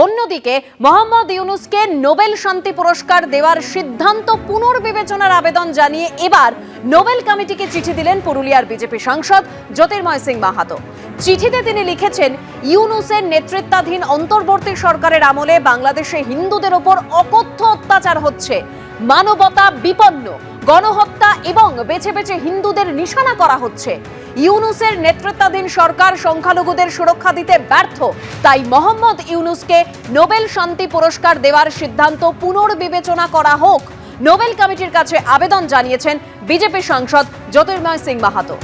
অন্যদিকে মোহাম্মদ ইউনূসকে নোবেল শান্তি পুরস্কার দেওয়ার সিদ্ধান্ত পুনর্বিবেচনার আবেদন জানিয়ে এবার নোবেল কমিটিকে চিঠি দিলেন পুরুলিয়ার বিজেপি সাংসদ জ্যোতির্ময় সিং মাহাতো। চিঠিতে তিনি লিখেছেন, ইউনূসের নেতৃত্বাধীন অন্তর্বর্তী সরকারের আমলে বাংলাদেশে হিন্দুদের ওপর অকথ্য অত্যাচার হচ্ছে, মানবতা বিপন্ন, গণহত্যা এবং বেছে বেছে হিন্দুদের নিশানা করা হচ্ছে। ইউনূসের নেতৃত্বাধীন সরকার সংখ্যালঘুদের সুরক্ষা দিতে ব্যর্থ, তাই মোহাম্মদ ইউনূসকে নোবেল শান্তি পুরস্কার দেওয়ার সিদ্ধান্ত পুনর্বিবেচনা করা হোক। নোবেল কমিটির কাছে আবেদন জানিয়েছেন বিজেপি সাংসদ জ্যোতির্ময় সিং মাহাতো।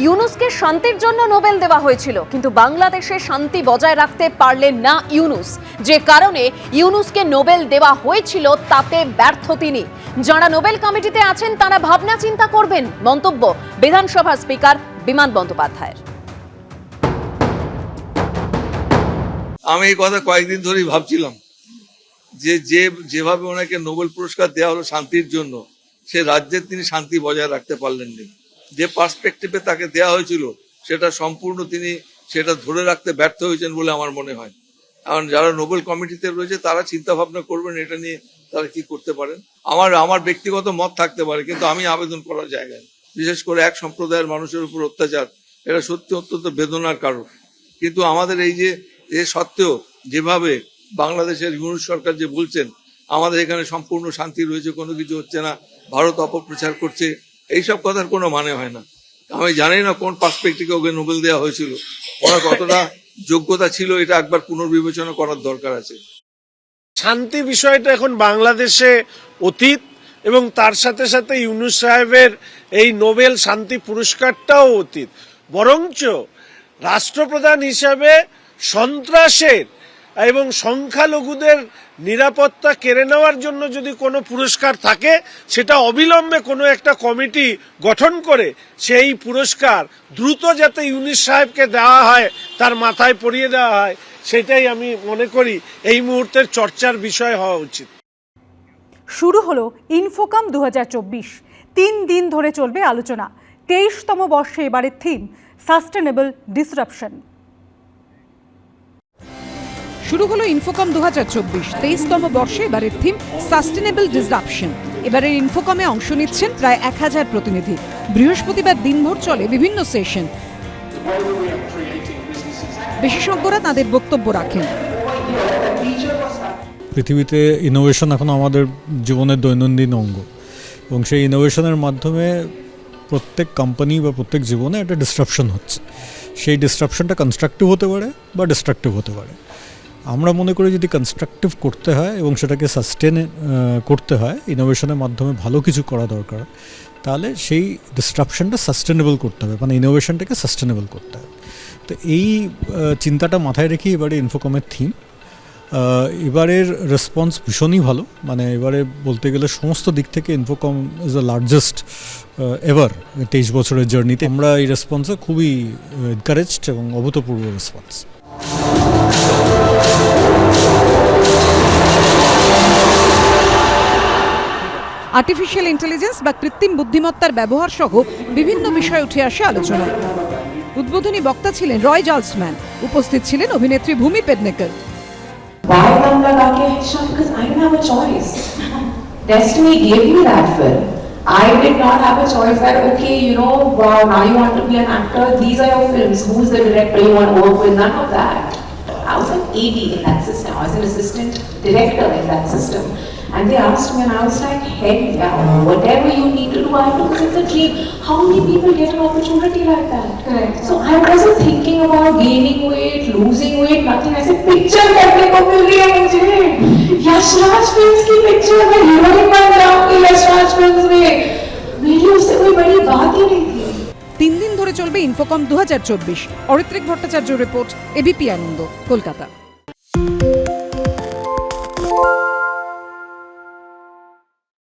ইউনূসকে শান্তির জন্য নোবেল দেওয়া হয়েছিল, কিন্তু বাংলাদেশে শান্তি বজায় রাখতে পারলেন না ইউনূস, যে কারণে ইউনূসকে নোবেল দেওয়া হয়েছিল তাতে ব্যর্থ তিনি। যারা নোবেল কমিটিতে আছেন তারা ভাবনা চিন্তা করবেন, মন্তব্য বিধানসভার স্পিকার বিমান বন্দ্যোপাধ্যায়ের। আমি এই কথা কয়েকদিন ধরেই ভাবছিলাম যে যেভাবে ওনাকে নোবেল পুরস্কার দেওয়া হলো শান্তির জন্য, সে রাজ্যের তিনি শান্তি বজায় রাখতে পারলেন না। যে পার্সপেক্টিভে তাকে দেওয়া হয়েছিল সেটা সম্পূর্ণ তিনি সেটা ধরে রাখতে ব্যর্থ হয়েছেন বলে আমার মনে হয়। কারণ যারা নোবেল কমিটিতে রয়েছে তারা চিন্তা ভাবনা করবেন এটা নিয়ে তারা কি করতে পারেন। আমার ব্যক্তিগত মত থাকতে পারে, কিন্তু আমি আবেদন করার জায়গায়, বিশেষ করে এক সম্প্রদায়ের মানুষের উপর অত্যাচার, এটা সত্যি অত্যন্ত বেদনার কারণ। কিন্তু আমাদের এই যে সত্ত্বেও যেভাবে বাংলাদেশের ইউনূস সরকার যে বলছেন আমাদের এখানে সম্পূর্ণ শান্তি রয়েছে, কোনো কিছু হচ্ছে না, ভারত অপপ্রচার করছে, এইসব কথার কোনো মানে হয় না। আমি জানি না কোন পার্সপেক্টিভে ওকে নোবেল দেওয়া হয়েছিল, ওনার কতটা যোগ্যতা ছিল, এটা একবার পুনর্বিবেচনা করার দরকার আছে। শান্তি বিষয়টা এখন বাংলাদেশে অতীত, এবং তার সাথে সাথে ইউনূস সাহেবের এই নোবেল শান্তি পুরস্কারটাও অতীত। বরঞ্চ রাষ্ট্রপ্রধান হিসাবে সন্ত্রাসের এবং সংখ্যালঘুদের নিরাপত্তা কেড়ে নেওয়ার জন্য যদি কোনো পুরস্কার থাকে, সেটা অবিলম্বে কোনো একটা কমিটি গঠন করে সেই পুরস্কার দ্রুত যাতে ইউনূস সাহেবকে দেওয়া হয়, তার মাথায় পরিয়ে দেওয়া হয়, সেটাই আমি মনে করি এই মুহূর্তের চর্চার বিষয় হওয়া উচিত। শুরু হলো ইনফোকাম 2024। 3 দিন ধরে চলবে আলোচনা। 23তম বর্ষে এবারের থিম সাস্টেনেবল ডিসরাপশন। শুরু হলো ইনফোকম 2024। 23তম বর্ষে এবারের থিম সাস্টেনেবল ডিসরাপশন। এবারের ইনফোকমে অংশ নিচ্ছেন প্রায় 1000 প্রতিনিধি। বৃহস্পতিবার দিনভর চলে বিভিন্ন সেশন। বিশেষজ্ঞরা তাদের বক্তব্য রাখেন। পৃথিবীতে ইনোভেশন এখন আমাদের জীবনের দৈনন্দিন অঙ্গ, এবং সেই ইনোভেশনের মাধ্যমে প্রত্যেক কোম্পানি বা প্রত্যেক জীবনে একটা ডিসরাপশন হচ্ছে। সেই ডিসরাপশনটা কনস্ট্রাকটিভ হতে পারে বা ডিস্ট্রাকটিভ হতে পারে। আমরা মনে করি যদি কনস্ট্রাকটিভ করতে হয় এবং সেটাকে সাস্টেন করতে হয়, ইনোভেশনের মাধ্যমে ভালো কিছু করা দরকার, তাহলে সেই ডিসরাপশনটা সাস্টেনেবল করতে হবে, মানে ইনোভেশনটাকে সাস্টেনেবল করতে হবে। তো এই চিন্তাটা মাথায় রেখে এবারে ইনফোকমের থিম। এবারের রেসপন্স ভীষণই ভালো, মানে এবারে বলতে গেলে সমস্ত দিক থেকে Infocom is the largest ever 23 বছরের জার্নিতে। আমরা এই রেসপন্সে খুবই এনকারেজড এবং অভূতপূর্ব রেসপন্স। আর্টিফিশিয়াল ইন্টেলিজেন্স বা কৃত্রিম বুদ্ধিমত্তার ব্যবহার সহ বিভিন্ন বিষয় উঠে আসে আলোচনায়। উদ্বোধনী বক্তা ছিলেন রয় জালসম্যান। উপস্থিত ছিলেন অভিনেত্রী ভূমি Pednekar. Because I didn't have a choice. Destiny gave me that film. I did not have a choice that, okay, you know, wow, now you want to be an actor, these are your films, who's the director you want to work with, none of that. I was an AD in that system, I was an assistant director in that system. And they asked me and I was like, heck yeah, whatever you need to do, I do, because it's a dream. How many people get an opportunity like that? Correct. So I wasn't thinking about gaining weight, losing weight, nothing. I said, picture करने को मिल रही है मुझे. Yash Raj films की picture में heroine बन जाऊंगी Yash Raj films में. मेरी उससे कोई बड़ी बात ही नहीं थी। 3 দিন ধরে চলবে ইনফোকম 2024। অরিত্রিক ভট্টাচার্য রিপোর্ট, এবিপি আনন্দ, কলকাতা।